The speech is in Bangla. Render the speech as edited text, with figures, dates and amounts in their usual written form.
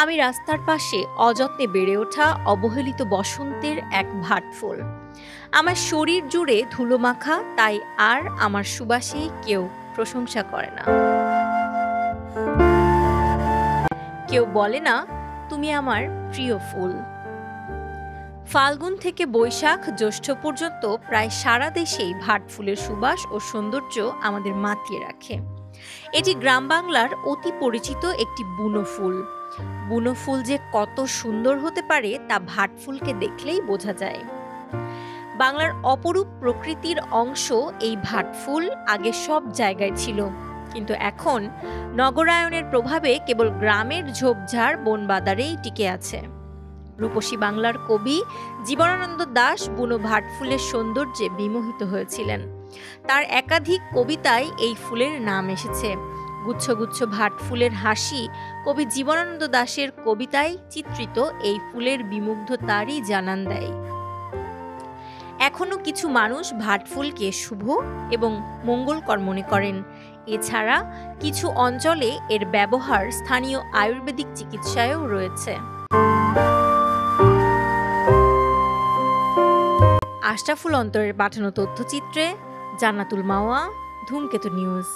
আমি রাস্তার পাশে অযত্নে বেড়ে ওঠা অবহেলিত বসন্তের এক ভাটফুল। আমার শরীর জুড়ে ধুলো মাখা, তাই আর আমার সুবাসে কেউ প্রশংসা করে না। কেউ বলে না তুমি আমার প্রিয় ফুল। ফাল্গুন থেকে বৈশাখ জ্যৈষ্ঠ পর্যন্ত প্রায় সারা দেশেই ভাটফুলের সুবাস ও সৌন্দর্য আমাদের মাতিয়ে রাখে। এটি গ্রাম বাংলার অতি পরিচিত একটি বুনো ফুল। বুনো ফুল যে কত সুন্দর হতে পারে তা ভাটফুলকে দেখলেই বোঝা যায়। বাংলার অপরূপ প্রকৃতির অংশ এই ভাটফুল আগে সব জায়গায় ছিল, কিন্তু এখন নগরায়নের প্রভাবে কেবল গ্রামের ঝোপঝাড় বনবাদারেই টিকে আছে। রূপসী বাংলার কবি জীবনানন্দ দাশ বুনো ভাটফুলের সৌন্দর্যে বিমোহিত হয়েছিলেন। তার একাধিক কবিতায় এই ফুলের নাম এসেছে। গুচ্ছ গুচ্ছ ভাটফুলের হাসি কবি জীবনানন্দ দাশের কবিতায় চিত্রিত এই ফুলের বিমুগ্ধতারই জানান দেয়। এখনো কিছু মানুষ ভাটফুলকে শুভ এবং মঙ্গলকর মনে করেন। এছাড়া কিছু অঞ্চলে এর ব্যবহার স্থানীয় আয়ুর্বেদিক চিকিৎসায়ও রয়েছে। আশরাফুল অন্তরের পাঠানো তথ্যচিত্রে জান্নাতুল মাওয়া, ধূমকেতু নিউজ।